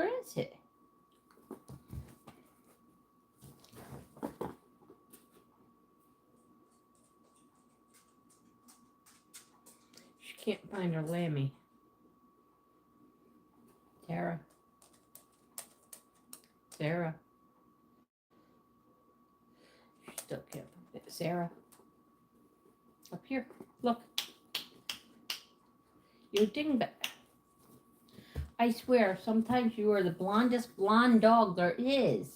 Where is it? She can't find her Lammy. Sarah. Sarah. She still can't find it. Sarah. Up here. Look. You dingbat. I swear, sometimes you are the blondest blonde dog there is.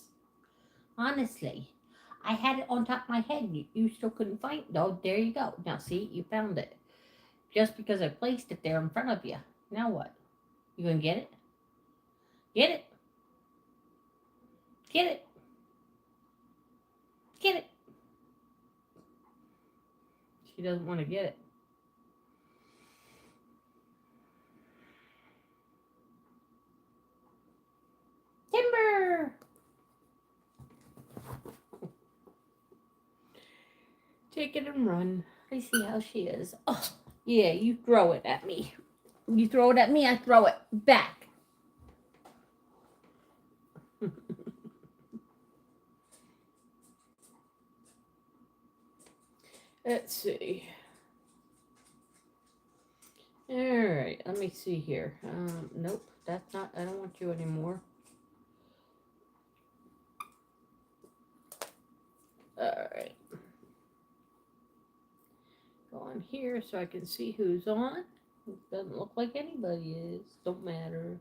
Honestly. I had it on top of my head. You still couldn't find it. Oh, there you go. Now, see, you found it. Just because I placed it there in front of you. Now what? You gonna get it? Get it? Get it? Get it? She doesn't want to get it. Timber! Take it and run. I see how she is. Oh, yeah, you throw it at me. You throw it at me, I throw it back. Let's see. All right, let me see here. Nope, that's not, I don't want you anymore. All right. Go on here so I can see who's on. It doesn't look like anybody is. Don't matter.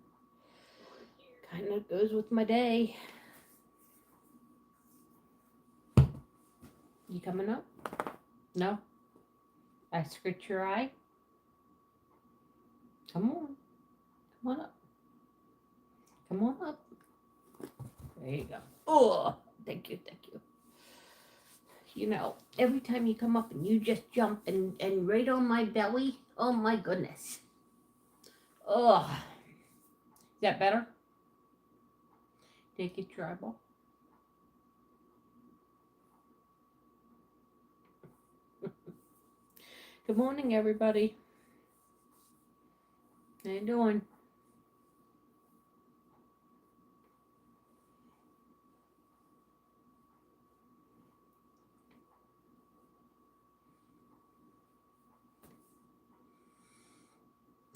Kind of goes with my day. You coming up? No? I scratch your eye? Come on. Come on up. Come on up. There you go. Oh, thank you, thank you. You know, every time you come up and you just jump and right on my belly, oh my goodness. Oh. Is that better? Take your eyeball. Good morning, everybody. How you doing?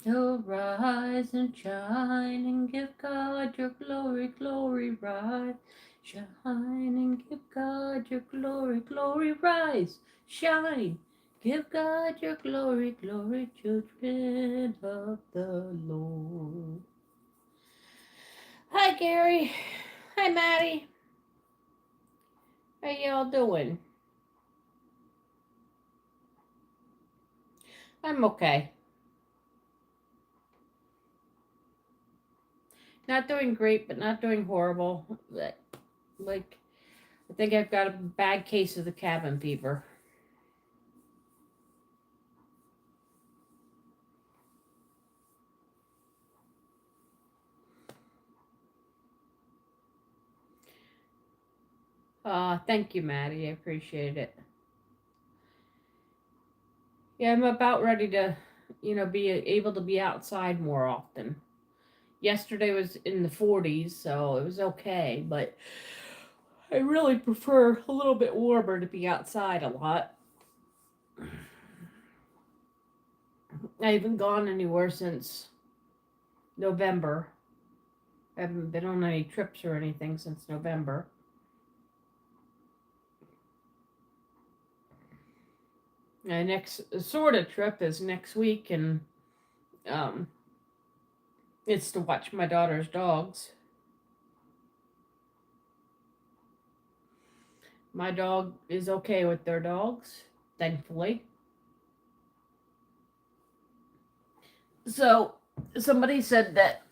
So rise and shine and give God your glory, glory, rise. Shine and give God your glory, glory, rise. Shine. Give God your glory, glory, children of the Lord. Hi, Gary. Hi, Maddie. How y'all doing? I'm okay. Not doing great, but not doing horrible. Like, I think I've got a bad case of the cabin fever. Thank you, Maddie. I appreciate it. Yeah, I'm about ready to, be able to be outside more often. Yesterday was in the 40s, so it was okay, but I really prefer a little bit warmer to be outside a lot. I haven't gone anywhere since November. I haven't been on any trips or anything since November. My next sort of trip is next week, and um, it's to watch my daughter's dogs. My dog is okay with their dogs, thankfully. So somebody said that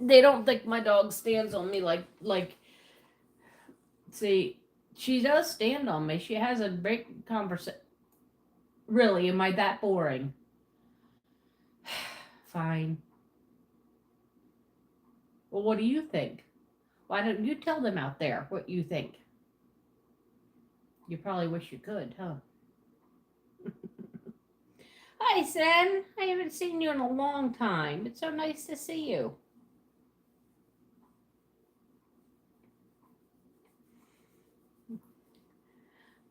they don't think my dog stands on me like see, she does stand on me. She has a great conversation. Really, am I that boring? Fine. Well, what do you think? Why don't you tell them out there what you think? You probably wish you could, huh? Hi, Sen. I haven't seen you in a long time. It's so nice to see you.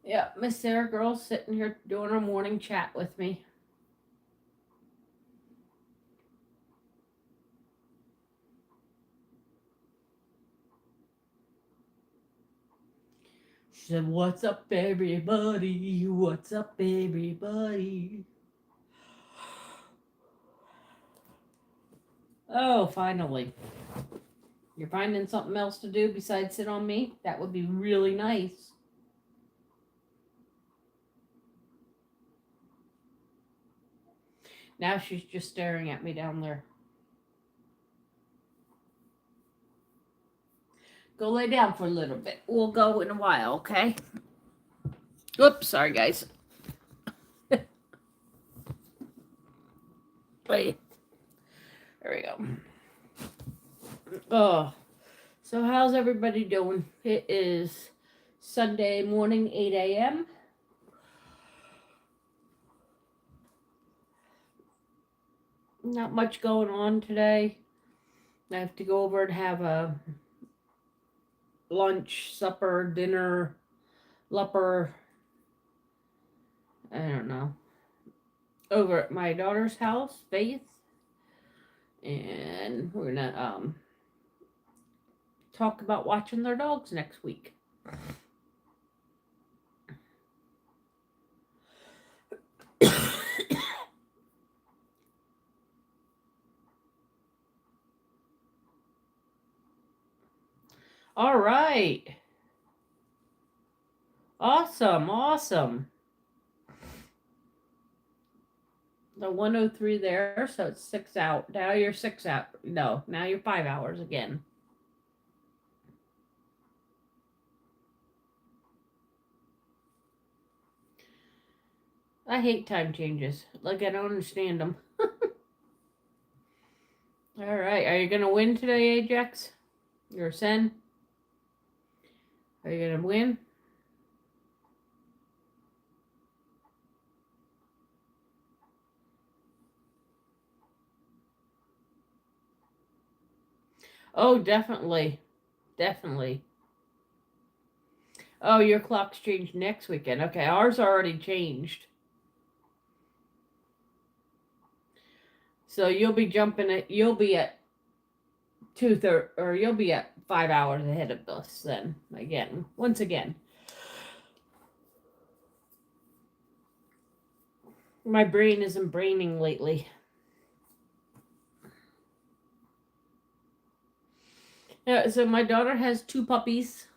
Yeah, Miss Sarah girl's sitting here doing her morning chat with me. She said, "What's up, everybody? What's up, everybody?" Oh, finally. You're finding something else to do besides sit on me? That would be really nice. Now she's just staring at me down there. Go lay down for a little bit. We'll go in a while, okay? Oops, sorry, guys. Wait. There we go. Oh, so how's everybody doing? It is Sunday morning, 8 a.m. Not much going on today. I have to go over and have a lunch, supper, dinner, lupper, I don't know, over at my daughter's house, Faith. And we're gonna talk about watching their dogs next week. All right. Awesome, awesome. The 103 there, so it's 6 out. Now you're 6 out. No, now you're 5 hours again. I hate time changes. Like, I don't understand them. All right. Are you going to win today, Ajax? You're a Sen? Are you going to win? Oh, definitely. Definitely. Oh, your clock's changed next weekend. Okay, ours already changed. So you'll be jumping it. You'll be at 2:30, or you'll be at 5 hours ahead of us then. Again, once again. My brain isn't braining lately. Yeah, so my daughter has 2 puppies.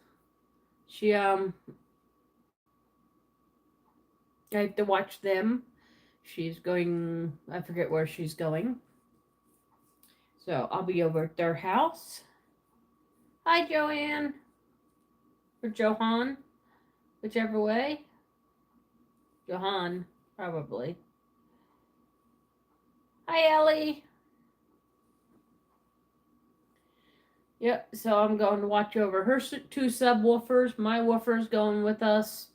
She I have to watch them. She's going, I forget where she's going. So I'll be over at their house. Hi, Joanne. Or Johan, whichever way. Johan, probably. Hi, Ellie. Yep, so I'm going to watch over her 2 subwoofers. My woofer's going with us.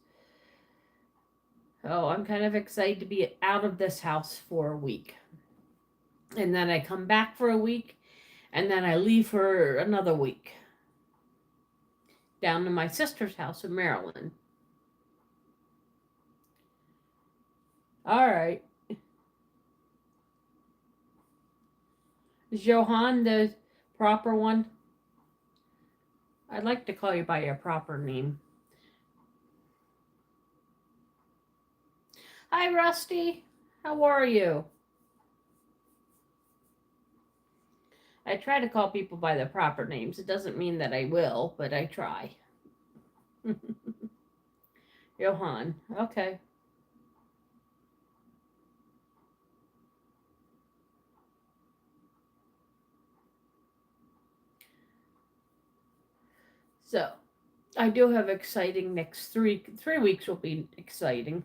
Oh, I'm kind of excited to be out of this house for a week. And then I come back for a week, and then I leave for another week down to my sister's house in Maryland. All right. Is Johan the proper one? I'd like to call you by your proper name. Hi, Rusty. How are you? I try to call people by their proper names. It doesn't mean that I will, but I try. Johan. Okay. So, I do have exciting next 3 weeks will be exciting.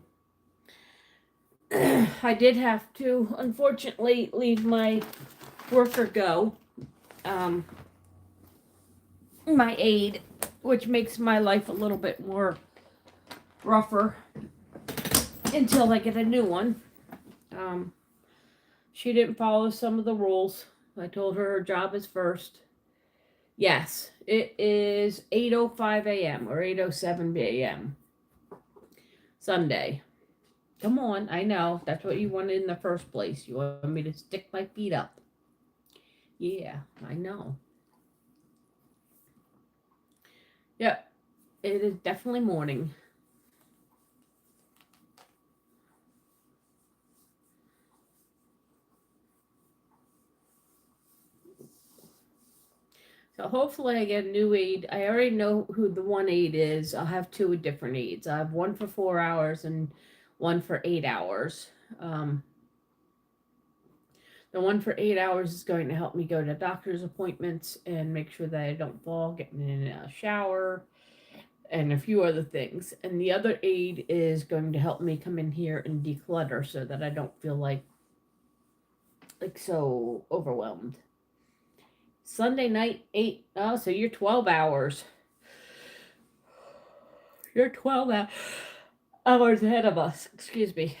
I did have to, unfortunately, leave my worker go. My aide, which makes my life a little bit more rougher until I get a new one. She didn't follow some of the rules. I told her job is first. Yes, it is 8:05 a.m. or 8:07 a.m. Sunday. Come on, I know. That's what you wanted in the first place. You wanted me to stick my feet up. Yeah, I know. Yep, it is definitely morning. So hopefully I get a new aid. I already know who the one aid is. I'll have two different aids. I have one for 4 hours and one for 8 hours. Um, the one for 8 hours is going to help me go to doctor's appointments and make sure that I don't fall getting in a shower and a few other things. And the other aid is going to help me come in here and declutter so that I don't feel like so overwhelmed. Sunday night 8. Oh, so you're 12 hours. You're 12 hours ahead of us. Excuse me.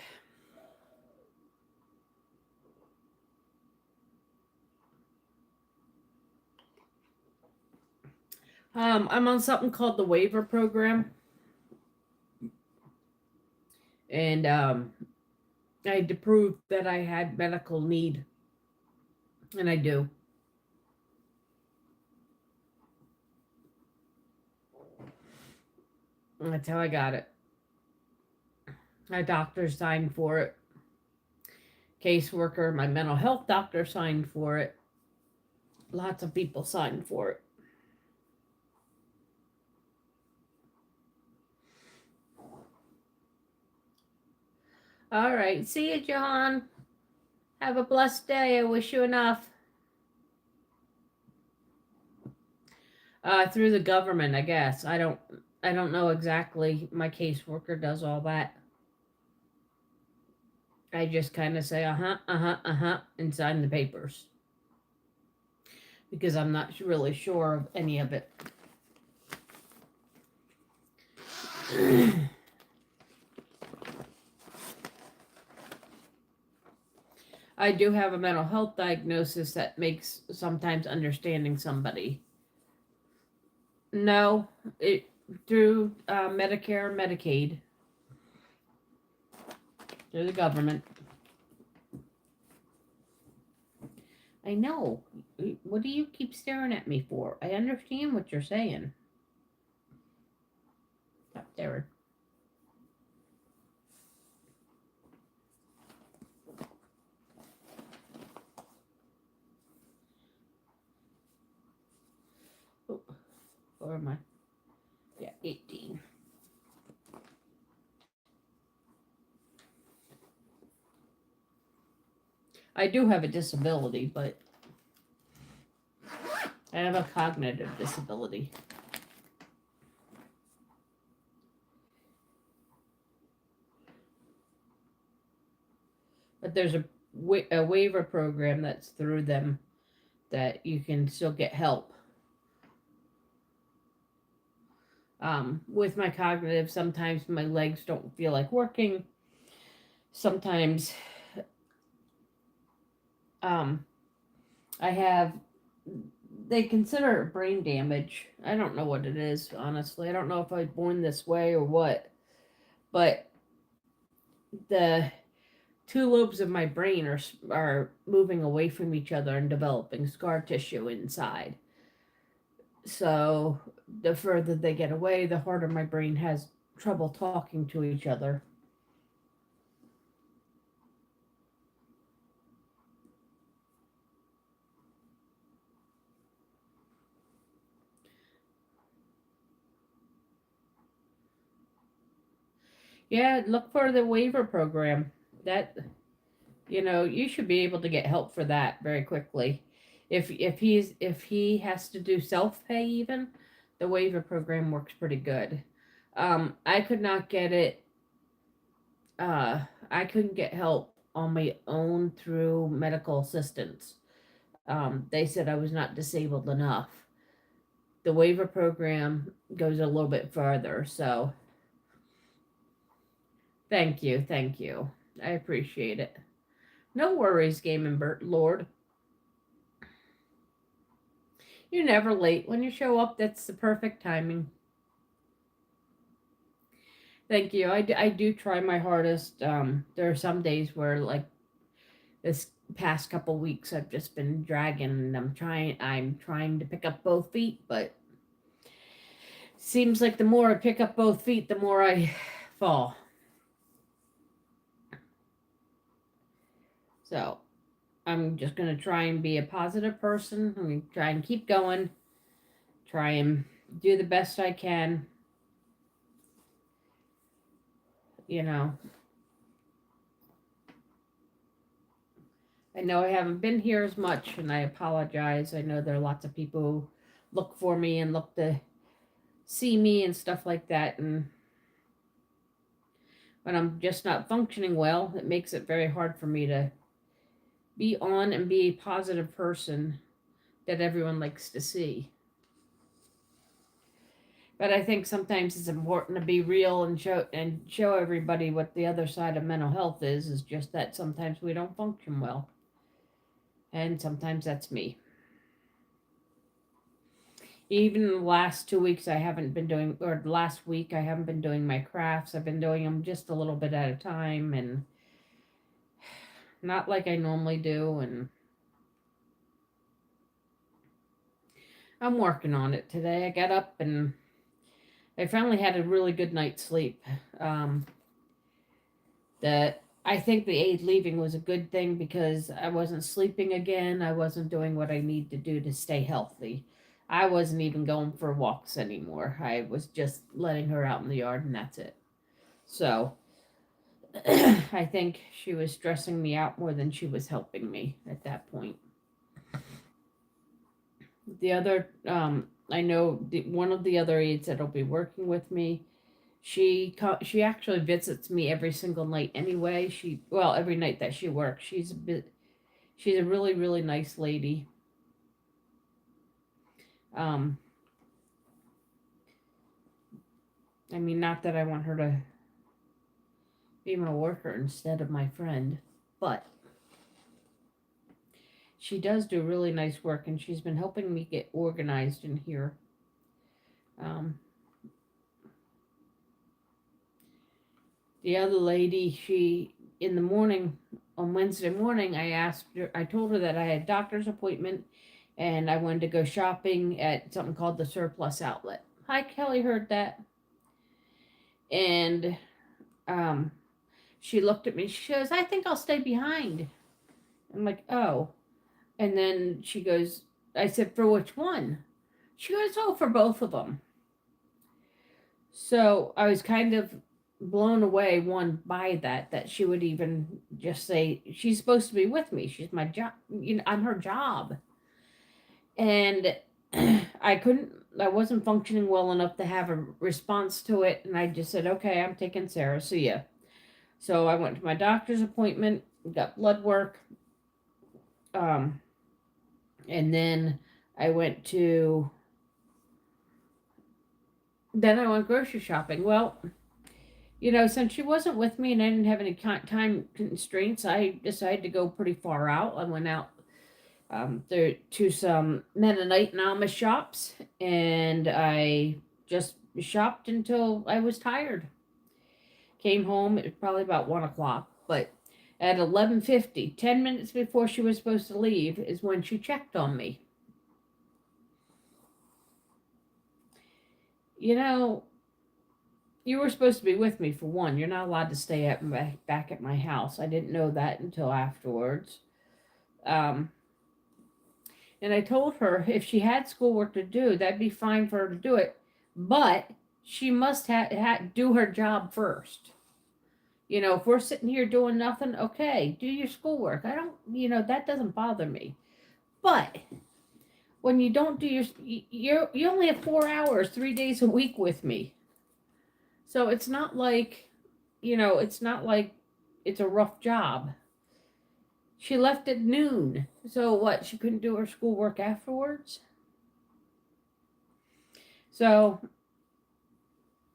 I'm on something called the waiver program, and I had to prove that I had medical need, and I do. And that's how I got it. My doctor signed for it. Caseworker, my mental health doctor signed for it. Lots of people signed for it. All right. See you, John. Have a blessed day. I wish you enough. Through the government, I guess. I don't know exactly. My caseworker does all that. I just kind of say and sign the papers because I'm not really sure of any of it. I do have a mental health diagnosis that makes sometimes understanding somebody. No, it through Medicare, Medicaid, through the government. I know. What do you keep staring at me for? I understand what you're saying. Stop staring. Oh, where am I? Yeah, 18. I do have a disability, but I have a cognitive disability. But there's a waiver program that's through them that you can still get help. With my cognitive, sometimes my legs don't feel like working. Sometimes um, I have, they consider it brain damage. I don't know what it is, honestly. I don't know if I was born this way or what. But the two lobes of my brain are moving away from each other and developing scar tissue inside. So the further they get away, the harder my brain has trouble talking to each other. Yeah, look for the waiver program. That you should be able to get help for that very quickly. If he has to do self pay even, the waiver program works pretty good. I could not get it. I couldn't get help on my own through medical assistance. They said I was not disabled enough. The waiver program goes a little bit further. So thank you. I appreciate it. No worries, Game and Bert Lord. You're never late. When you show up, that's the perfect timing. Thank you. I do try my hardest. There are some days where, like this past couple weeks, I've just been dragging, and I'm trying to pick up both feet, but seems like the more I pick up both feet, the more I fall. So I'm just gonna try and be a positive person. I'm gonna try and keep going. Try and do the best I can. You know, I know I haven't been here as much, and I apologize. I know there are lots of people who look for me and look to see me and stuff like that. And when I'm just not functioning well, it makes it very hard for me to be on and be a positive person that everyone likes to see. But I think sometimes it's important to be real and show everybody what the other side of mental health is just that sometimes we don't function well. And sometimes that's me. Even the last 2 weeks I haven't been doing, or the last week I haven't been doing my crafts. I've been doing them just a little bit at a time and not like I normally do. And I'm working on it today. I got up and I finally had a really good night's sleep. Um, that I think the aide leaving was a good thing because I wasn't sleeping again. I wasn't doing what I need to do to stay healthy. I wasn't even going for walks anymore. I was just letting her out in the yard and that's it. So I think she was stressing me out more than she was helping me at that point. The other, I know one of the other aides that'll be working with me. She actually visits me every single night anyway. Every night that she works. She's a really really nice lady. Um, I mean, not that I want her to be my worker instead of my friend, but she does do really nice work, and she's been helping me get organized in here. Um, the other lady, she in the morning on Wednesday morning, I told her that I had a doctor's appointment, and I wanted to go shopping at something called the Surplus Outlet. Hi, Kelly, heard that, and um, she looked at me. She goes, "I think I'll stay behind." I'm like, "Oh," and then she goes, "I said, for which one?" She goes, "Oh, for both of them." So I was kind of blown away one by that she would even just say she's supposed to be with me. She's my job. I'm her job. And I wasn't functioning well enough to have a response to it. And I just said, okay, I'm taking Sarah. See ya. So I went to my doctor's appointment, got blood work. Um, and then I went grocery shopping. Well, since she wasn't with me and I didn't have any time constraints, I decided to go pretty far out. I went out there to some Mennonite and Amish shops, and I just shopped until I was tired. Came home. It was probably about 1 o'clock, but at 11:50, 10 minutes before she was supposed to leave, is when she checked on me. You know, you were supposed to be with me for one. You're not allowed to stay back at my house. I didn't know that until afterwards. Um, and I told her if she had schoolwork to do, that'd be fine for her to do it, but she must do her job first. If we're sitting here doing nothing, okay, do your schoolwork. I don't, that doesn't bother me. But when you don't do you only have 4 hours, 3 days a week with me. So it's not like it's a rough job. She left at noon. So what? She couldn't do her schoolwork afterwards? So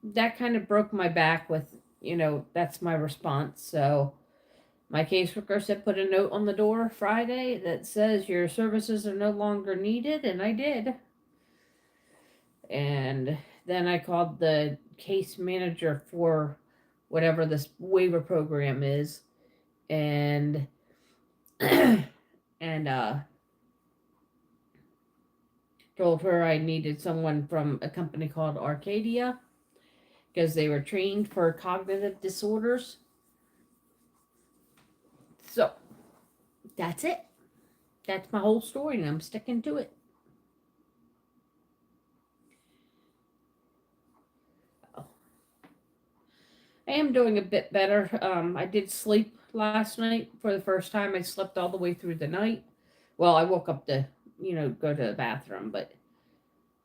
that kind of broke my back that's my response. So my caseworker said put a note on the door Friday that says your services are no longer needed, and I did. And then I called the case manager for whatever this waiver program is, and and told her I needed someone from a company called Arcadia because they were trained for cognitive disorders. So that's it. That's my whole story, and I'm sticking to it. I am doing a bit better. I did sleep last night for the first time. I slept all the way through the night. Well, I woke up to, go to the bathroom, but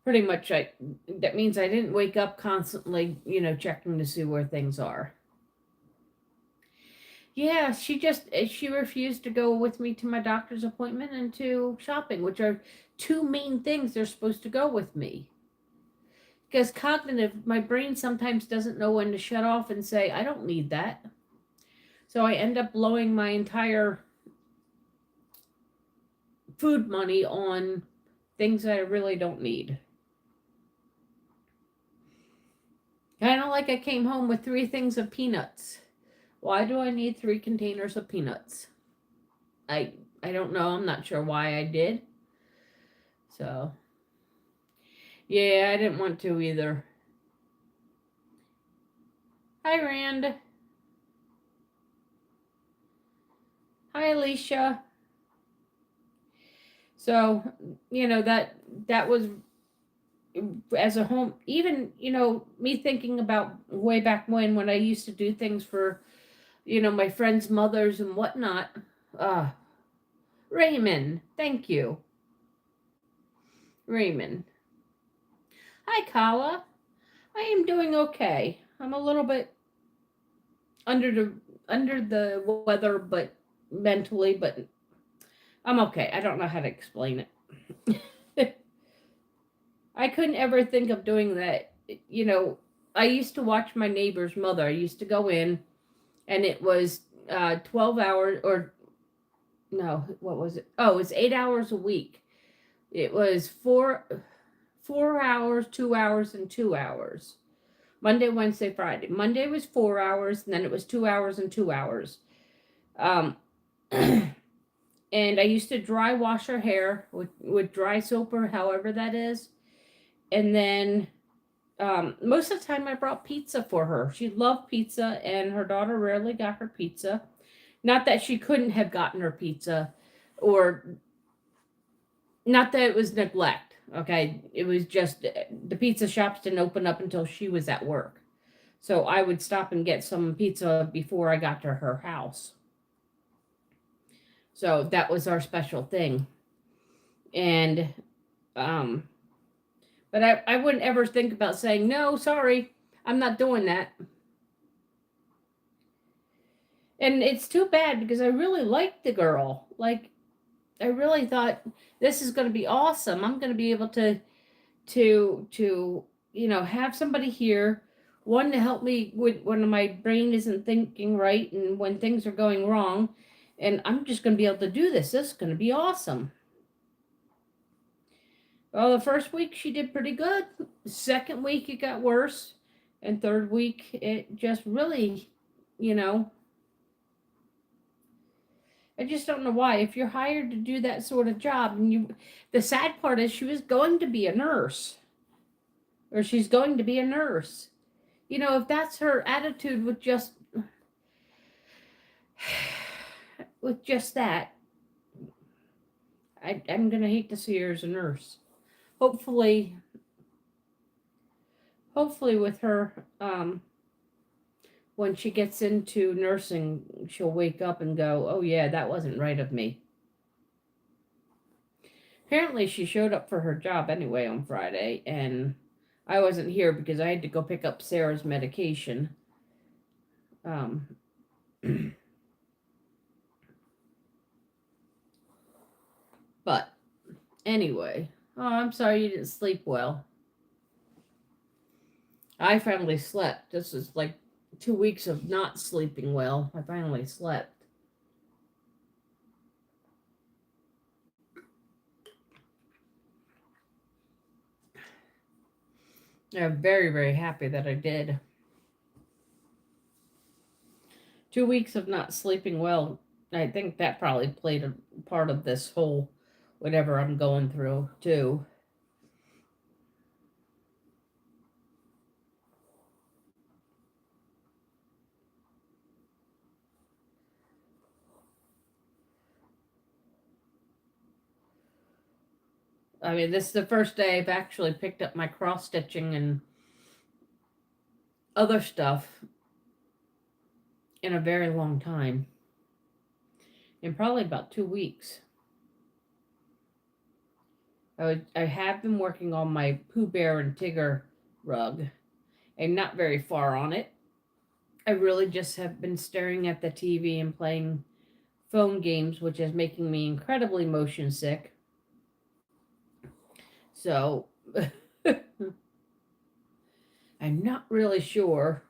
pretty much that means I didn't wake up constantly, checking to see where things are. Yeah, she refused to go with me to my doctor's appointment and to shopping, which are two main things they're supposed to go with me. Because cognitive, my brain sometimes doesn't know when to shut off and say, I don't need that. So I end up blowing my entire food money on things that I really don't need. Kind of like I came home with 3 things of peanuts. Why do I need 3 containers of peanuts? I I don't know. I'm not sure why I did. So, yeah, I didn't want to either. Hi, Rand. Hi, Alicia. So, that was as a home, even, me thinking about way back when I used to do things for, my friends' mothers and whatnot. Uh, Raymond, thank you. Raymond. Hi, Kala. I am doing okay. I'm a little bit under the weather, but mentally, but I'm okay. I don't know how to explain it. I couldn't ever think of doing that. I used to watch my neighbor's mother. I used to go in, and it was 12 hours, or no, what was it? Oh, it was 8 hours a week. It was 4 hours, 2 hours, and 2 hours. Monday, Wednesday, Friday. Monday was 4 hours, and then it was 2 hours and 2 hours. And I used to dry wash her hair with dry soap or however that is. And then most of the time I brought pizza for her. She loved pizza, and her daughter rarely got her pizza. Not that she couldn't have gotten her pizza, or not that it was neglect. Okay, it was just the pizza shops didn't open up until she was at work. So I would stop and get some pizza before I got to her house. So that was our special thing. And but I wouldn't ever think about saying, no, sorry, I'm not doing that. And it's too bad because I really liked the girl. Like, I really thought this is going to be awesome. I'm going to be able to have somebody here, one to help me with when my brain isn't thinking right and when things are going wrong, and I'm just going to be able to do this. This is going to be awesome. Well, the first week she did pretty good. Second week it got worse, and third week it just really, you know, I just don't know why. If you're hired to do that sort of job, and the sad part is she was going to be a nurse, or she's going to be a nurse. If that's her attitude with just that, I'm gonna hate to see her as a nurse. Hopefully, with her, when she gets into nursing, she'll wake up and go, "Oh yeah, that wasn't right of me." Apparently, she showed up for her job anyway on Friday, and I wasn't here because I had to go pick up Sarah's medication. Um, but anyway, oh, I'm sorry you didn't sleep well. I finally slept. This is like 2 weeks of not sleeping well. I finally slept. I'm very, very happy that I did. 2 weeks of not sleeping well. I think that probably played a part of this whole whatever I'm going through too. I mean, this is the first day I've actually picked up my cross stitching and other stuff in a very long time, in probably about 2 weeks. I have been working on my Pooh Bear and Tigger rug. I'm not very far on it. I really just have been staring at the TV and playing phone games, which is making me incredibly motion sick. So I'm not really sure.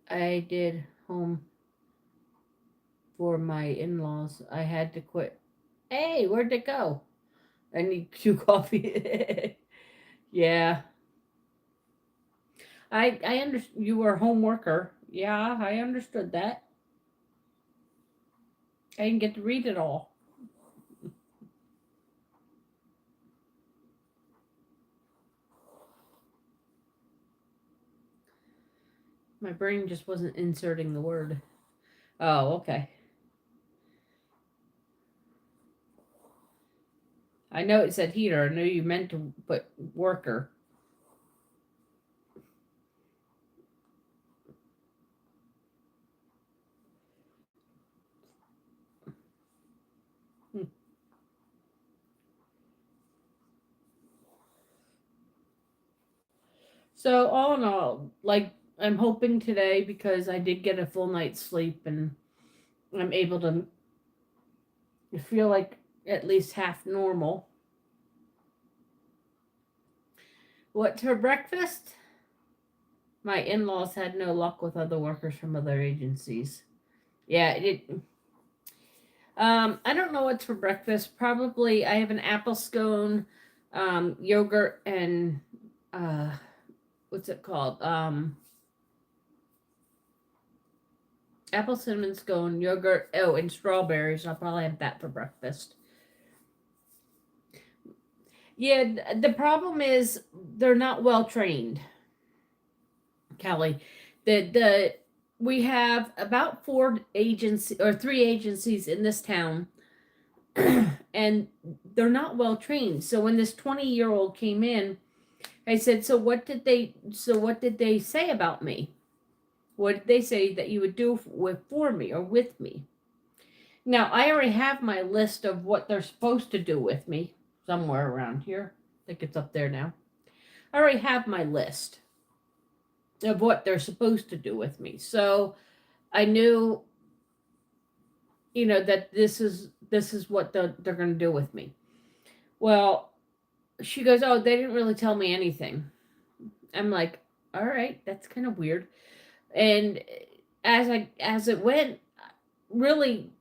I did home for my in laws. I had to quit. Hey, where'd it go? I need 2 coffee. Yeah. I understand you were a home worker. Yeah, I understood that. I didn't get to read it all. My brain just wasn't inserting the word. Oh, okay. I know it said heater. I know you meant to put worker. Hmm. So all in all, like I'm hoping today because I did get a full night's sleep and I'm able to feel like at least half normal. What's for breakfast? My in-laws had no luck with other workers from other agencies. Yeah, I don't know what's for breakfast. Probably I have an apple scone, yogurt, and uh, what's it called? Apple cinnamon scone, yogurt. Oh, and strawberries. I'll probably have that for breakfast. Yeah, the problem is they're not well trained, Kelly. The we have about 4 agencies or 3 agencies in this town, and they're not well trained. So when this 20-year-old came in, I said, So what did they say about me? What did they say that you would do for me or with me? Now I already have my list of what they're supposed to do with me somewhere around here. I think it's up there now. I already have my list of what they're supposed to do with me. So I knew, that this is what they're going to do with me. Well, she goes, "Oh, they didn't really tell me anything." I'm like, "All right, that's kind of weird." And as it went, really,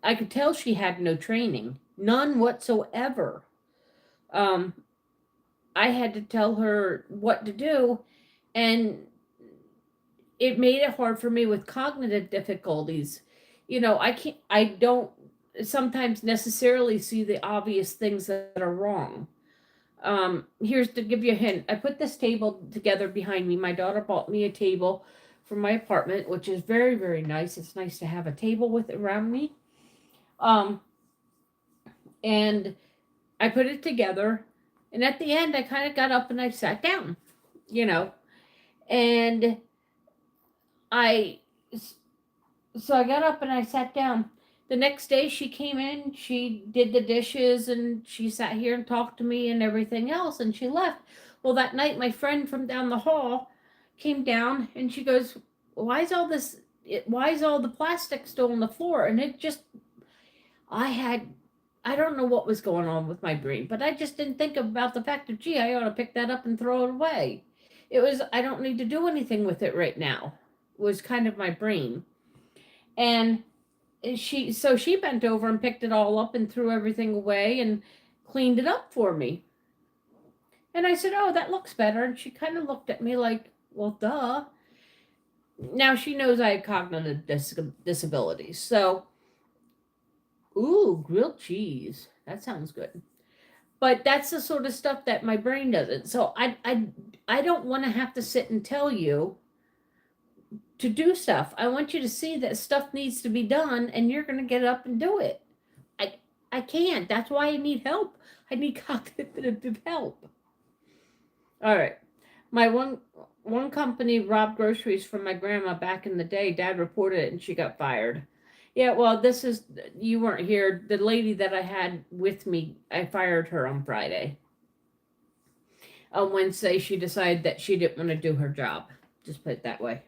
I could tell she had no training, none whatsoever. Um, I had to tell her what to do, and it made it hard for me with cognitive difficulties. I don't sometimes necessarily see the obvious things that are wrong. Here's to give you a hint. I put this table together behind me. My daughter bought me a table for my apartment, which is very, very nice. It's nice to have a table with around me. Um, and I put it together, and at the end, I kind of got up and I sat down, you know, and I so I got up and I sat down. The next day she came in, she did the dishes and she sat here and talked to me and everything else and she left. Well, that night my friend from down the hall came down and she goes, why is all the plastic still on the floor? And it just I had I don't know what was going on with my brain, but I just didn't think about the fact of gee, I ought to pick that up and throw it away. It was I don't need to do anything with it right now. Was kind of my brain. And she bent over and picked it all up and threw everything away and cleaned it up for me. And I said, "Oh, that looks better." And she kind of looked at me like, "Well, duh." Now she knows I have cognitive disabilities. So, ooh, grilled cheese. That sounds good. But that's the sort of stuff that my brain doesn't. So I don't want to have to sit and tell you to do stuff. I want you to see that stuff needs to be done and you're going to get up and do it. I I can't. That's why I need help. I need cognitive help. All right. My one company robbed groceries from my grandma back in the day. Dad reported it and she got fired. Yeah, well, this is you weren't here. The lady that I had with me, I fired her on Friday. On Wednesday, she decided that she didn't want to do her job. Just put it that way.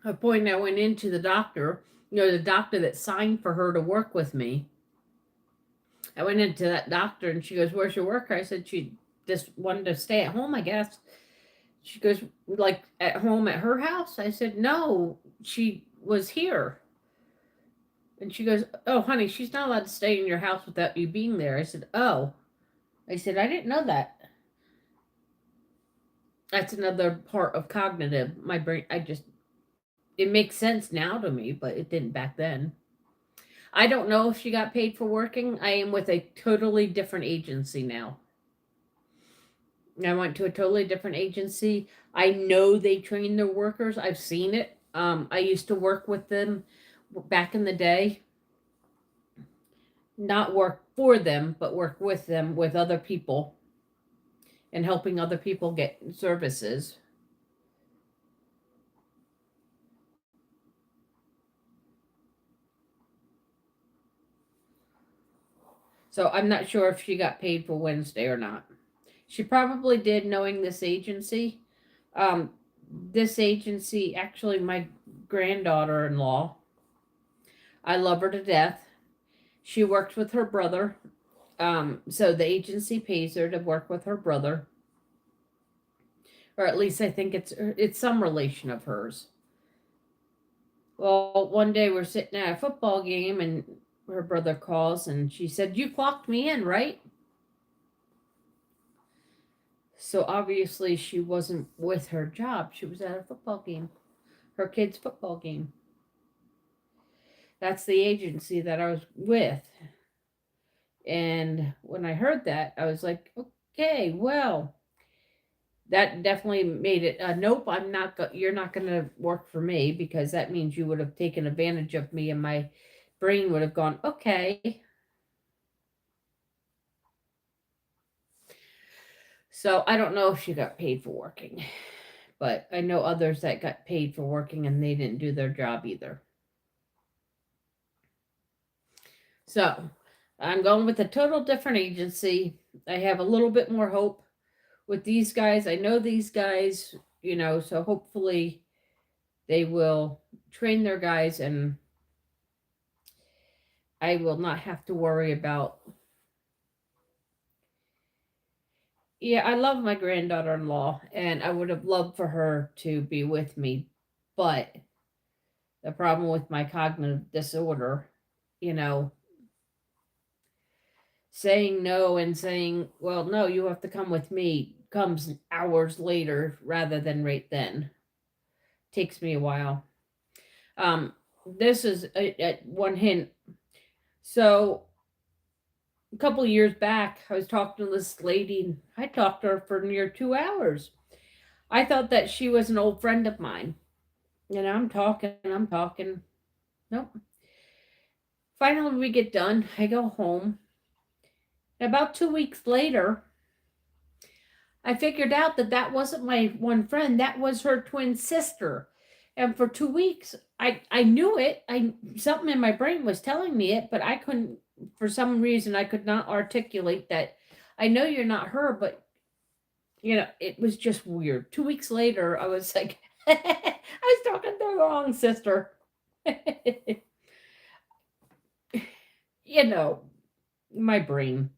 A point I went into the doctor, the doctor that signed for her to work with me. I went into that doctor and she goes, "Where's your worker?" I said she just wanted to stay at home, I guess. She goes, "Like at home at her house?" I said, "No, she was here." And she goes, "Oh, honey, she's not allowed to stay in your house without you being there." I said, "Oh." I said, "I didn't know that." That's another part of cognitive. My brain, it makes sense now to me, but it didn't back then. I don't know if she got paid for working. I am with a totally different agency now. I went to a totally different agency. I know they train their workers. I've seen it. I used to work with them back in the day. Not work for them, but work with them with other people and helping other people get services. So I'm not sure if she got paid for Wednesday or not. She probably did, knowing this agency. Um, this agency, actually, my granddaughter in law, I love her to death. She works with her brother. So the agency pays her to work with her brother, or at least I think it's some relation of hers. Well, one day we're sitting at a football game, and her brother calls, and she said, "You clocked me in, right?" So obviously she wasn't with her job. She was at a football game, her kid's football game. That's the agency that I was with. And when I heard that, I was like, okay, well, that definitely made it nope, you're not going to work for me, because that means you would have taken advantage of me, and my brain would have gone, okay. So I don't know if she got paid for working, but I know others that got paid for working and they didn't do their job either. So I'm going with a total different agency. I have a little bit more hope with these guys. I know these guys, so hopefully they will train their guys and I will not have to worry about. Yeah, I love my granddaughter in law and I would have loved for her to be with me. But the problem with my cognitive disorder, you know, saying no and saying, well, no, you have to come with me, comes hours later rather than right then. Takes me a while. Um, this is one hint. So a couple of years back, I was talking to this lady. And I talked to her for near 2 hours. I thought that she was an old friend of mine. And I'm talking, I'm talking. Nope. Finally, we get done. I go home. About 2 weeks later, I figured out that that wasn't my one friend. That was her twin sister. And for 2 weeks, I knew it. I something in my brain was telling me it, but I couldn't. For some reason, I could not articulate that. I know you're not her, but it was just weird. 2 weeks later, I was like, I was talking to the wrong sister. you know, my brain.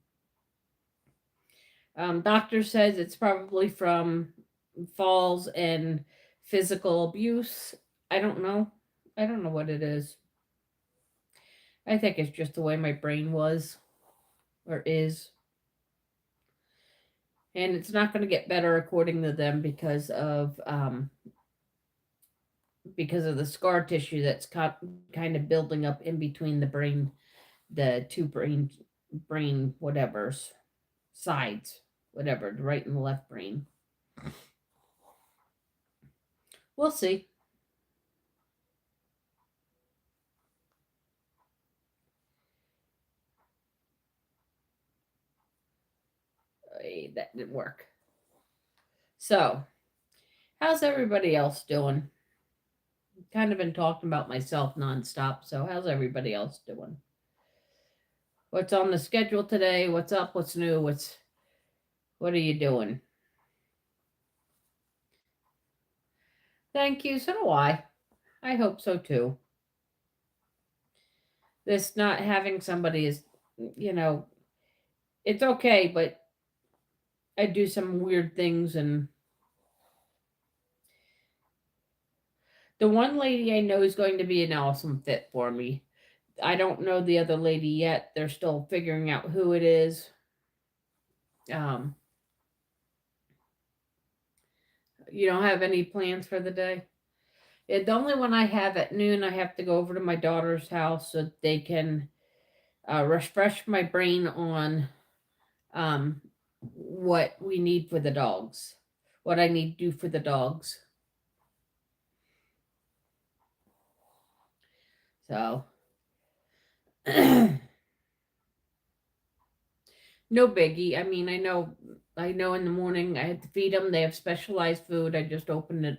Doctor says it's probably from falls and physical abuse. I don't know. I don't know what it is. I think it's just the way my brain was or is. And it's not going to get better according to them because of the scar tissue that's kind of building up in between the two brain whatever's sides, whatever, the right and the left brain. We'll see. That didn't work. So, how's everybody else doing? Kind of been talking about myself nonstop. So, how's everybody else doing? What's on the schedule today? What's up? What's new? What are you doing? Thank you. So do I. I hope so too. This not having somebody is, you know, it's okay, but I do some weird things. And the one lady I know is going to be an awesome fit for me. I don't know the other lady yet. They're still figuring out who it is. Um, you don't have any plans for the day? Yeah, the only one I have at noon, I have to go over to my daughter's house so they can refresh my brain on um, what we need for the dogs, what I need to do for the dogs. So, no biggie. I mean, I know. In the morning I have to feed them. They have specialized food. I just open their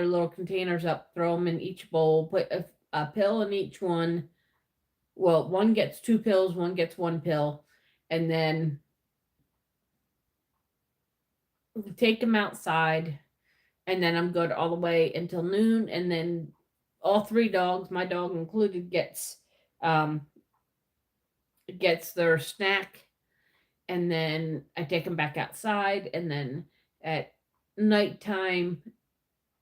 little containers up, throw them in each bowl, put a pill in each one. Well, one gets two pills, one gets one pill, and then we take them outside, and then I'm good all the way until noon, and then all three dogs, my dog included, um gets their snack, and then I take them back outside, and then at nighttime,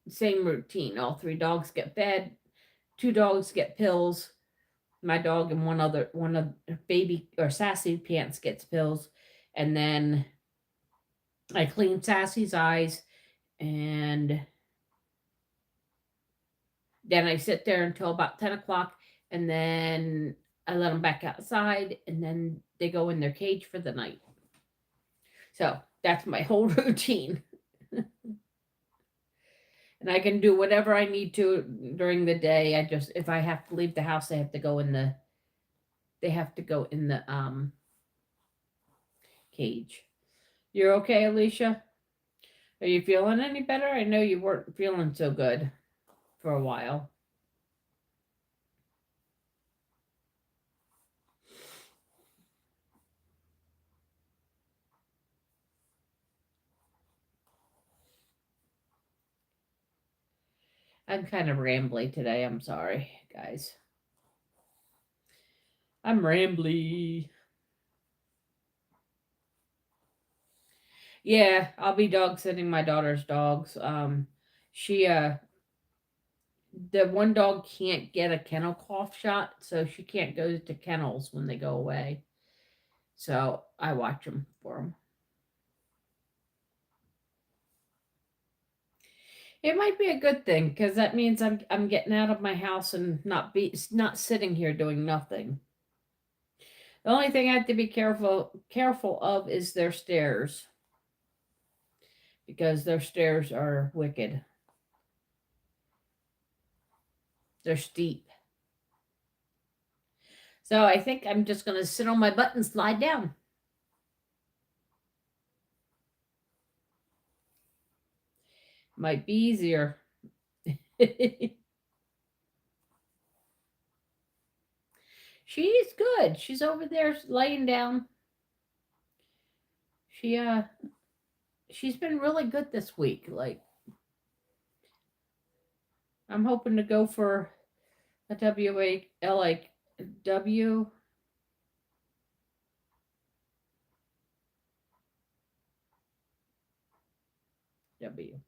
same routine. All three dogs get fed, two dogs get pills. My dog and one of baby or Sassy Pants gets pills, and then I clean Sassy's eyes, and then I sit there until about 10 o'clock, and then I let them back outside, and then they go in their cage for the night. So that's my whole routine. And I can do whatever I need to during the day. I just, if I have to leave the house, they have to go in the cage. You're okay, Alicia? Are you feeling any better? I know you weren't feeling so good for a while. I'm kind of rambly today. I'm sorry, guys. I'm rambly. Yeah, I'll be dog sitting my daughter's dogs. She the one dog can't get a kennel cough shot, so she can't go to kennels when they go away. So I watch them for them. It might be a good thing because that means I'm getting out of my house and not sitting here doing nothing. The only thing I have to be careful of is their stairs, because their stairs are wicked. They're steep. So I think I'm just gonna sit on my butt and slide down. Might be easier. She's good. She's over there laying down. She she's been really good this week. Like, I'm hoping to go for a like W W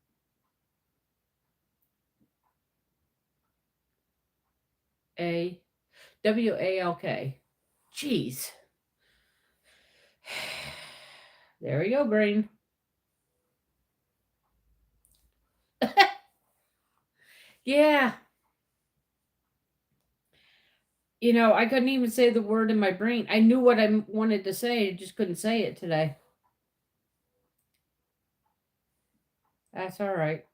A WALK. Jeez. There we go, brain. Yeah. I couldn't even say the word in my brain. I knew what I wanted to say, I just couldn't say it today. That's all right.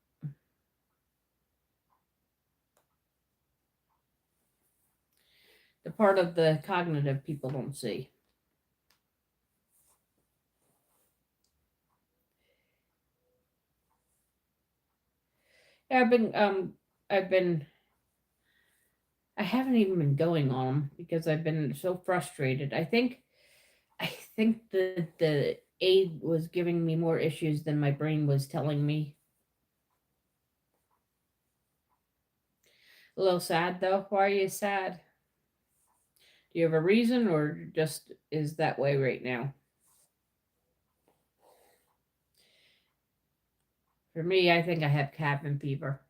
The part of the cognitive people don't see. Yeah, I've been, I haven't even been going on them because I've been so frustrated. I think the aid was giving me more issues than my brain was telling me. A little sad though. Why are you sad? Do you have a reason or just is that way right now? For me, I think I have cabin fever.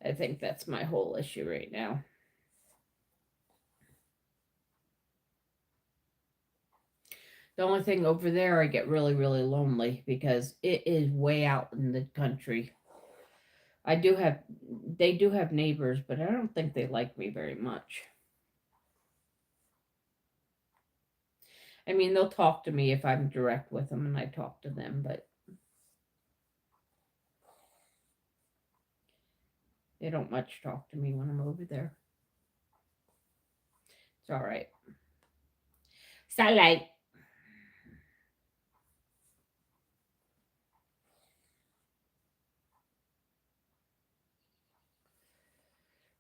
I think that's my whole issue right now. The only thing over there, I get really, really lonely because it is way out in the country. I do have, they do have neighbors, but I don't think they like me very much. I mean, they'll talk to me if I'm direct with them and I talk to them, but they don't much talk to me when I'm over there. It's all right. Starlight.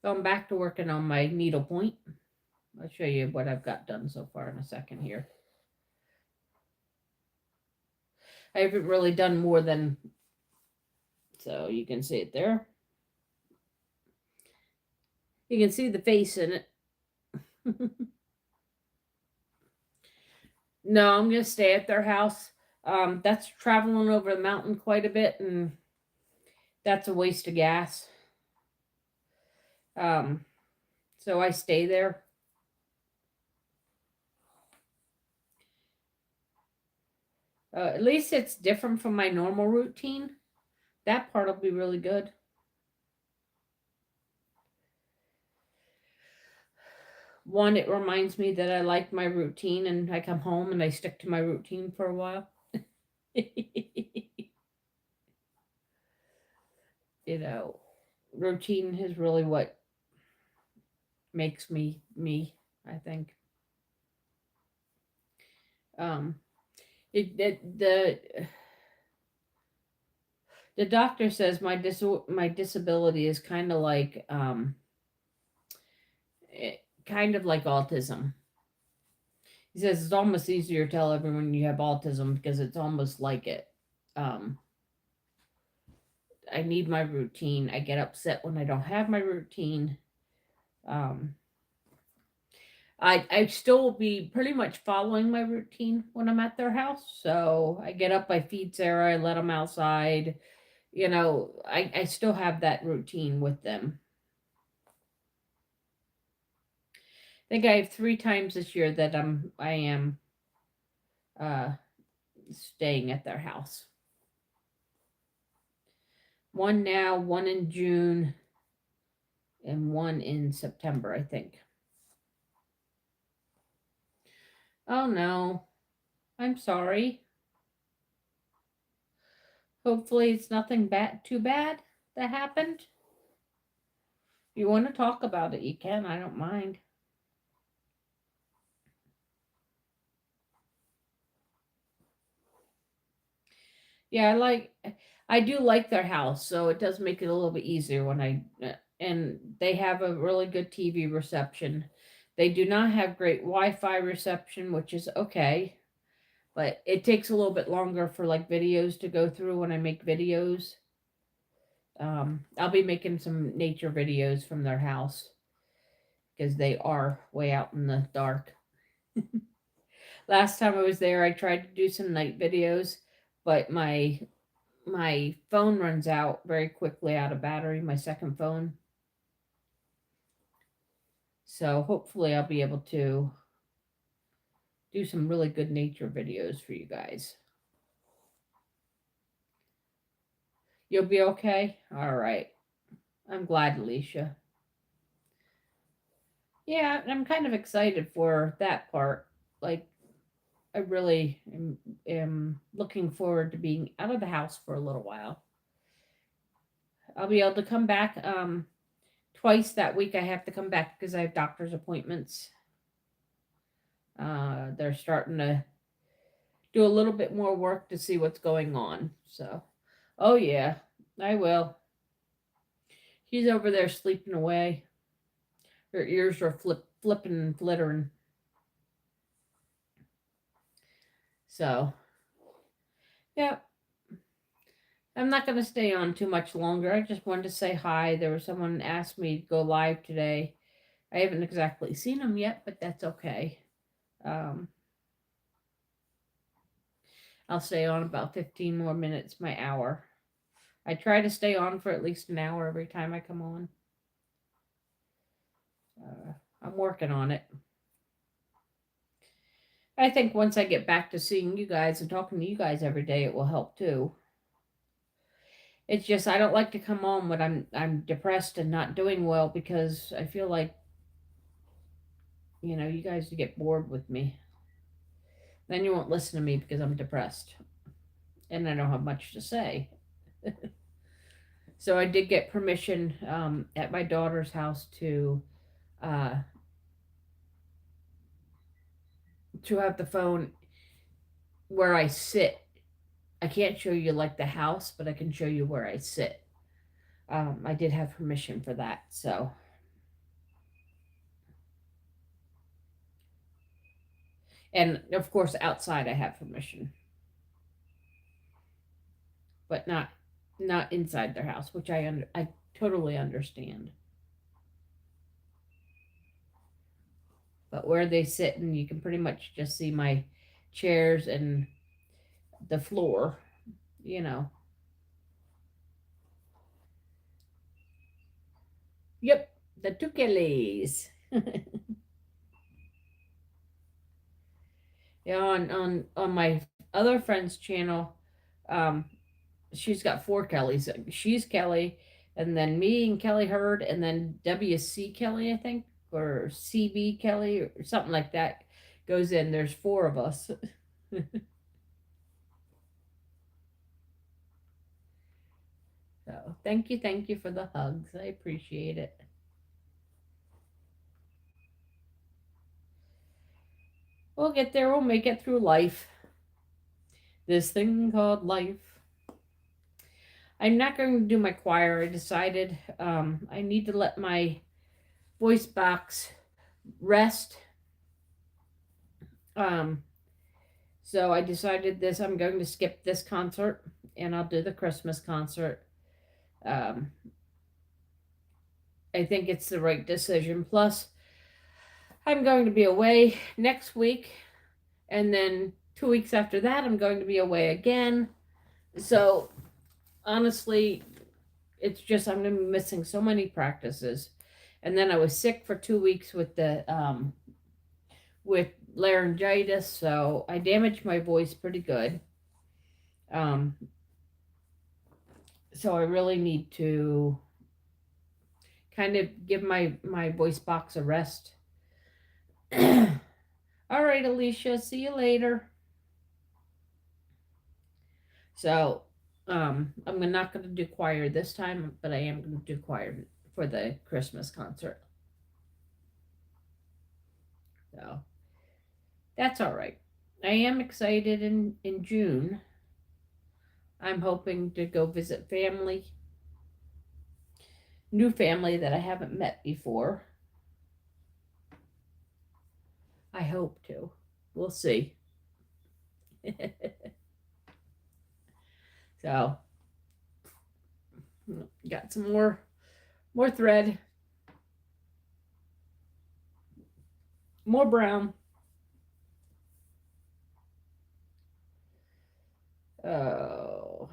Going back to working on my needlepoint. I'll show you what I've got done so far in a second here. I haven't really done more than, so you can see it there. You can see the face in it. No, I'm gonna stay at their house. That's traveling over the mountain quite a bit, and that's a waste of gas. Um, so I stay there. At least it's different from my normal routine. That part will be really good. One, it reminds me that I like my routine and I come home and I stick to my routine for a while. you know, Routine is really what makes me me, I think. Um, the doctor says my disability is kind of like autism. He says it's almost easier to tell everyone you have autism because it's almost like it. Um, I need my routine. I get upset when I don't have my routine. Um, I still will be pretty much following my routine when I'm at their house. So I get up, I feed Sarah, I let them outside. I still have that routine with them. I think I have 3 times this year that I am uh, staying at their house. One now, one in June, and one in September, I think. Oh no, I'm sorry. Hopefully, it's nothing too bad that happened. If you want to talk about it, you can. I don't mind. Yeah, I do like their house, so it does make it a little bit easier when and they have a really good TV reception. They do not have great Wi-Fi reception, which is okay, but it takes a little bit longer for like videos to go through when I make videos. I'll be making some nature videos from their house because they are way out in the dark. Last time I was there, I tried to do some night videos, but my phone runs out very quickly out of battery, my second phone. So hopefully I'll be able to do some really good nature videos for you guys. You'll be okay? All right. I'm glad, Alicia. Yeah, I'm kind of excited for that part. Like, I really am looking forward to being out of the house for a little while. I'll be able to come back twice that week. I have to come back because I have doctor's appointments. They're starting to do a little bit more work to see what's going on. So, oh yeah, I will. She's over there sleeping away. Her ears are flipping and flittering. So, yeah, I'm not going to stay on too much longer. I just wanted to say hi. There was someone asked me to go live today. I haven't exactly seen them yet, but that's okay. Um, I'll stay on about 15 more minutes, my hour. I try to stay on for at least an hour every time I come on. I'm working on it. I think once I get back to seeing you guys and talking to you guys every day, it will help too. It's just I don't like to come on when I'm depressed and not doing well because I feel like you guys get bored with me. Then you won't listen to me because I'm depressed and I don't have much to say. So I did get permission at my daughter's house uh, to have the phone where I sit. I can't show you like the house, but I can show you where I sit. I did have permission for that, so and of course outside I have permission, but not inside their house, which I totally understand. But where they sit, and you can pretty much just see my chairs and the floor, you know. Yep, the two Kellys. Yeah, on my other friend's channel, um, she's got four Kellys. She's Kelly, and then me and Kelly Hurd, and then WC Kelly, I think, or CB Kelly, or something like that, goes in. There's four of us. So thank you for the hugs. I appreciate it. We'll get there. We'll make it through life. This thing called life. I'm not going to do my choir. I decided I need to let my voice box rest. Um, so I decided this. I'm going to skip this concert and I'll do the Christmas concert. Um, I think it's the right decision. Plus, I'm going to be away next week, and then 2 weeks after that, I'm going to be away again. So honestly, it's just I'm going to be missing so many practices. And then I was sick for 2 weeks with laryngitis, so I damaged my voice pretty good. Um, so I really need to kind of give my voice box a rest. All right, Alicia, see you later. So, I'm not going to do choir this time, but I am going to do choir for the Christmas concert. So, that's all right. I am excited in June. I'm hoping to go visit family, new family that I haven't met before. I hope to. We'll see. So, got some more thread, more brown. Oh.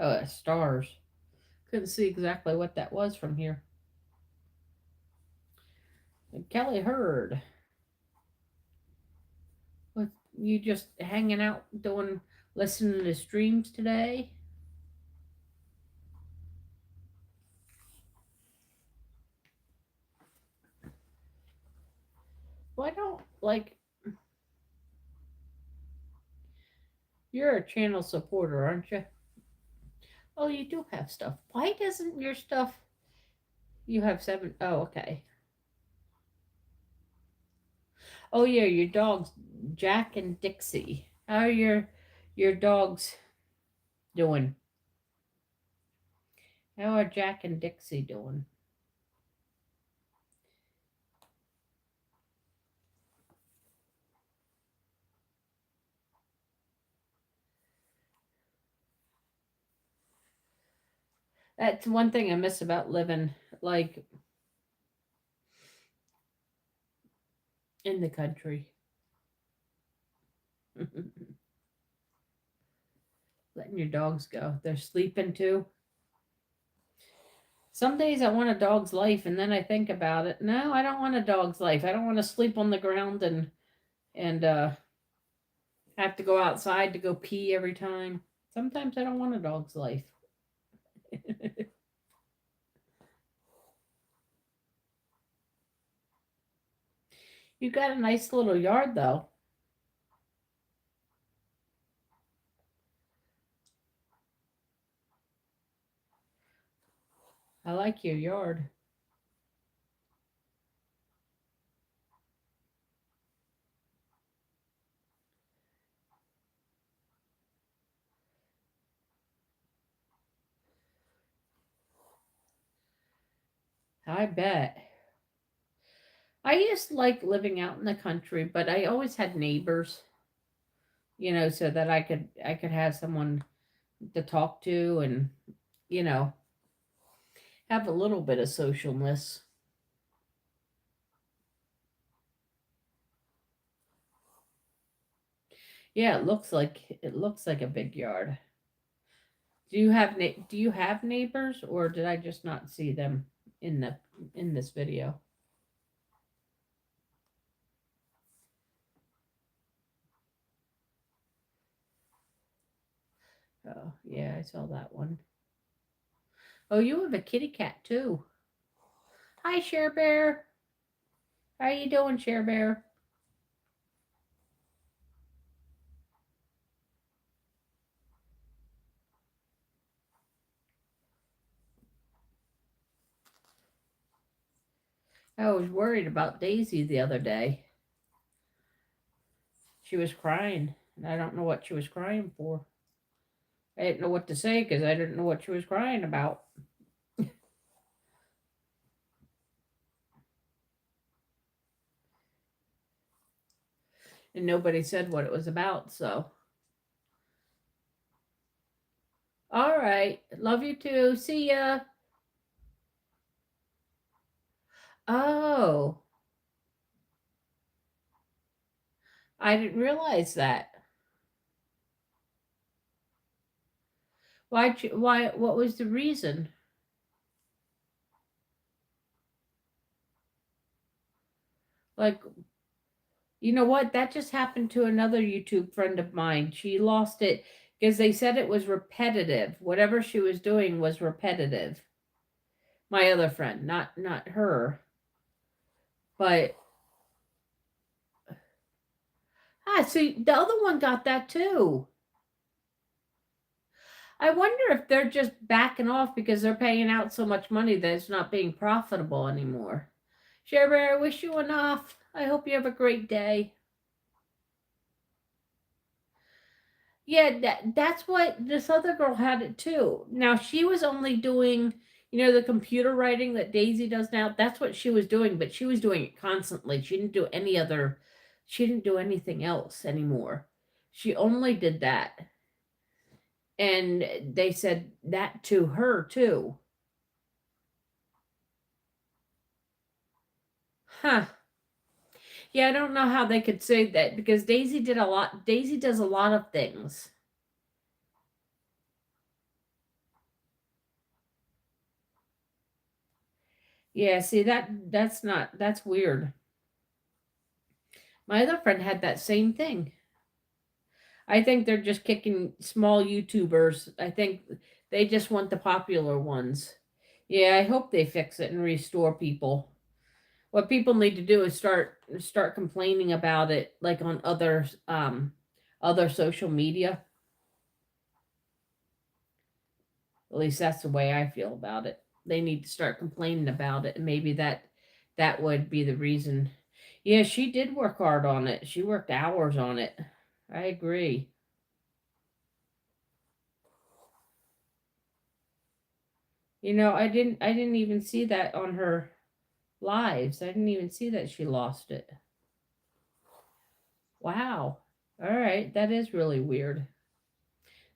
Oh, stars. Couldn't see exactly what that was from here. And Kelly heard. What, you just hanging out doing, listening to streams today? Why don't, like, you're a channel supporter, aren't you? Oh, you do have stuff. Why doesn't your stuff, you have seven? Oh, okay. Oh yeah, your dogs, Jack and Dixie. How are your dogs doing? How are Jack and Dixie doing? That's one thing I miss about living like in the country. Letting your dogs go. They're sleeping too. Some days I want a dog's life and then I think about it. No, I don't want a dog's life. I don't want to sleep on the ground and have to go outside to go pee every time. Sometimes I don't want a dog's life. You got a nice little yard though. I like your yard. I bet. I used to like living out in the country, but I always had neighbors, so that I could have someone to talk to and, you know, have a little bit of socialness. Yeah, it looks like a big yard. Do you have neighbors or did I just not see them in the in this video? Oh, yeah, I saw that one. Oh, you have a kitty cat too. Hi, Share Bear. How you doing, Share Bear? I was worried about Daisy the other day. She was crying, and I don't know what she was crying for. I didn't know what to say because I didn't know what she was crying about. And nobody said what it was about, so. All right. Love you too. See ya. Oh, I didn't realize that. What was the reason? Like, you know what? That just happened to another YouTube friend of mine. She lost it because they said it was repetitive. Whatever she was doing was repetitive. My other friend, not her. But see, the other one got that too. I wonder if they're just backing off because they're paying out so much money that it's not being profitable anymore. Share Bear, I wish you enough. I hope you have a great day. Yeah, that's what this other girl had it too. Now she was only doing, the computer writing that Daisy does now. That's what she was doing, but she was doing it constantly. She didn't do anything else anymore. She only did that. And they said that to her too. Huh. Yeah, I don't know how they could say that because Daisy did a lot. Daisy does a lot of things. Yeah, see that's weird. My other friend had that same thing. I think they're just kicking small YouTubers. I think they just want the popular ones. Yeah, I hope they fix it and restore people. What people need to do is start complaining about it like on other social media. At least that's the way I feel about it. They need to start complaining about it, and maybe that would be the reason. Yeah, she did work hard on it. She worked hours on it. I agree. I didn't even see that on her lives. I didn't even see that she lost it. Wow. All right, that is really weird.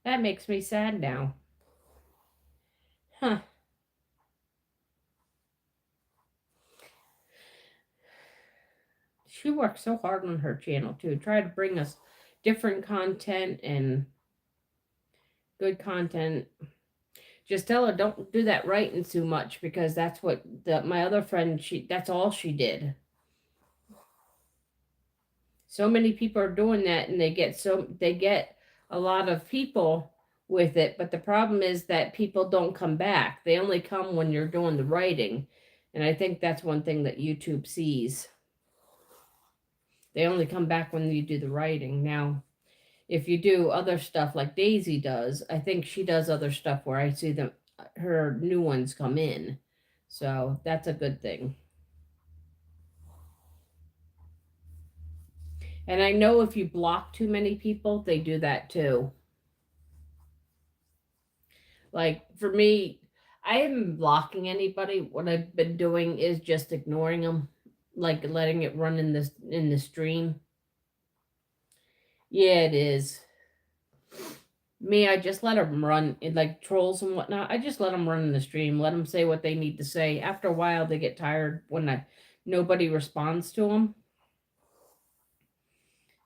That makes me sad now. Huh. She worked so hard on her channel too. Try to bring us different content and good content. Just tell her don't do that writing too much because that's what my other friend that's all she did. So many people are doing that and they get a lot of people with it, but the problem is that people don't come back. They only come when you're doing the writing. And I think that's one thing that YouTube sees. They only come back when you do the writing. Now, if you do other stuff like Daisy does, I think she does other stuff where I see them her new ones come in. So that's a good thing. And I know if you block too many people, they do that too. Like for me, I haven't blocking anybody. What I've been doing is just ignoring them, like letting it run in the stream. Yeah, it is. Me, I just let them run, like trolls and whatnot. I just let them run in the stream, let them say what they need to say. After a while, they get tired when nobody responds to them.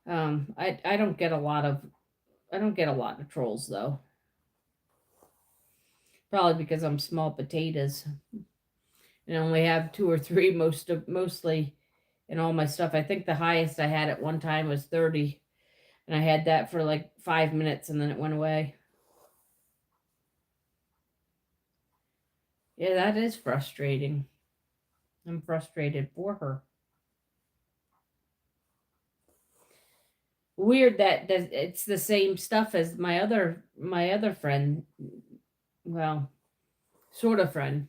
I don't get a lot of trolls though. Probably because I'm small potatoes and only have two or three mostly in all my stuff. I think the highest I had at one time was 30, and I had that for like 5 minutes and then it went away. Yeah, that is frustrating. I'm frustrated for her. Weird that it's the same stuff as my other friend. Well, sort of friend.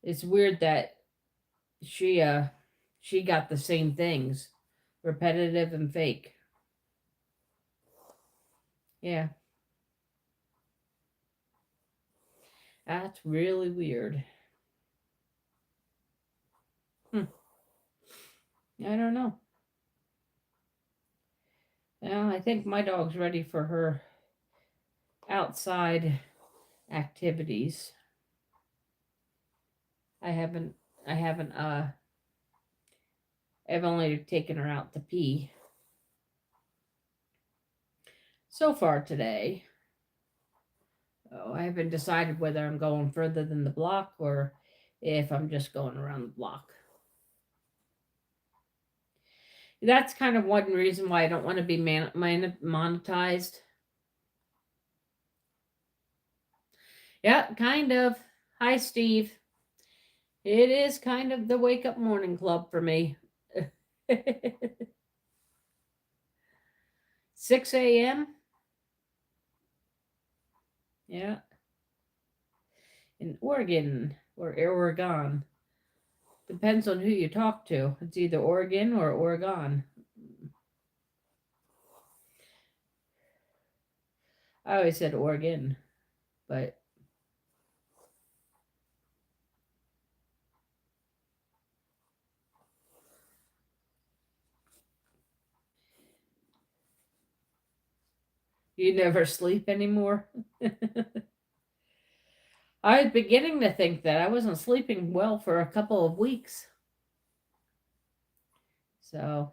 It's weird that she uh she got the same things, repetitive and fake. Yeah, that's really weird. Hmm. I don't know. Well, I think my dog's ready for her outside activities. I haven't I haven't I've only taken her out to pee so far today. Oh, I haven't decided whether I'm going further than the block or if I'm just going around the block. That's kind of one reason why I don't want to be monetized. Yeah, kind of. Hi, Steve. It is kind of the wake up morning club for me. 6 a.m. Yeah, in Oregon or Oregon. Depends on who you talk to. It's either Oregon or Oregon. I always said Oregon, but you never sleep anymore. I was beginning to think that I wasn't sleeping well for a couple of weeks. So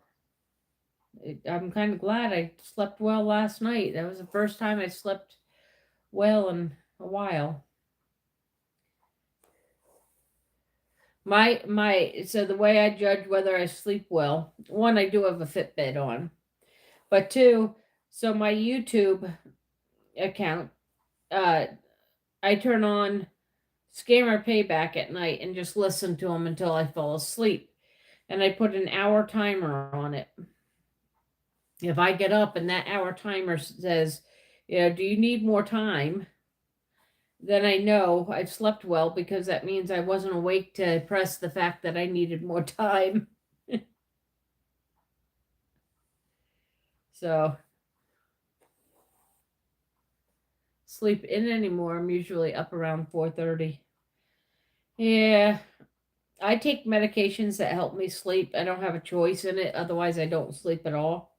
I'm kind of glad I slept well last night. That was the first time I slept well in a while. So the way I judge whether I sleep well, one, I do have a Fitbit on, but two, so my YouTube account, uh, I turn on Scammer Payback at night and just listen to them until I fall asleep, and I put an hour timer on it. If I get up and that hour timer says, do you need more time? Then I know I've slept well because that means I wasn't awake to press the fact that I needed more time. So, sleep in anymore. I'm usually up around 4:30. Yeah, I take medications that help me sleep. I don't have a choice in it, otherwise I don't sleep at all.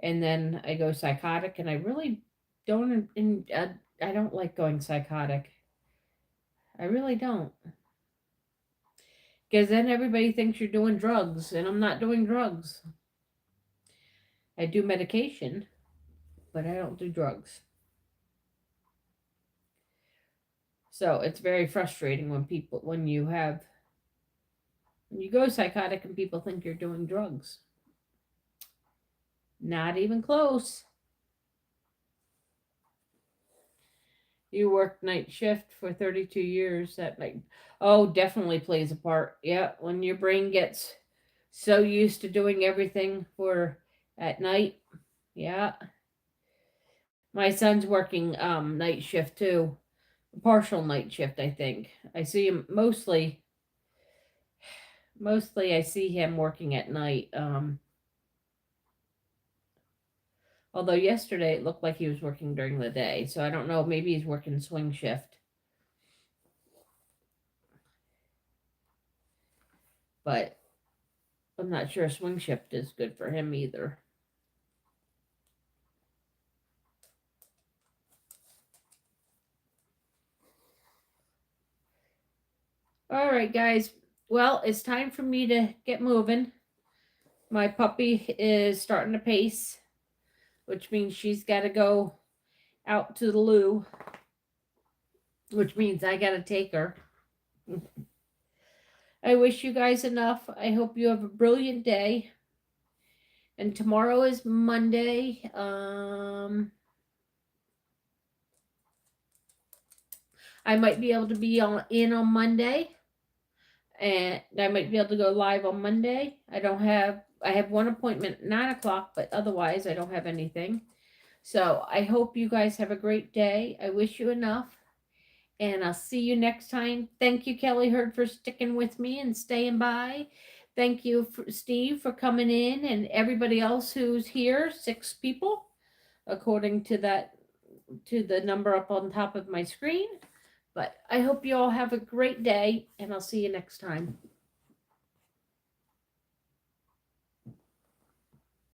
And then I go psychotic, and I really don't. I don't like going psychotic. I really don't, because then everybody thinks you're doing drugs, and I'm not doing drugs. I do medication, but I don't do drugs. So it's very frustrating when you go psychotic and people think you're doing drugs. Not even close. You worked night shift for 32 years. That might, oh, definitely plays a part. Yeah, when your brain gets so used to doing everything for at night. Yeah. My son's working night shift too. Partial night shift, I think. I see him mostly I see him working at night. Although yesterday it looked like he was working during the day, so I don't know, maybe he's working swing shift. But I'm not sure swing shift is good for him either. All right, guys. Well, it's time for me to get moving. My puppy is starting to pace, which means she's got to go out to the loo, which means I got to take her. I wish you guys enough. I hope you have a brilliant day. And tomorrow is Monday. I might be able to be on Monday, and I might be able to go live on Monday. I have one appointment at 9 o'clock, but otherwise I don't have anything. So I hope you guys have a great day. I wish you enough, and I'll see you next time. Thank you, Kelly Hurd, for sticking with me and staying by. Thank you, Steve, for coming in, and everybody else who's here, 6 people, according to the number up on top of my screen. But I hope you all have a great day, and I'll see you next time.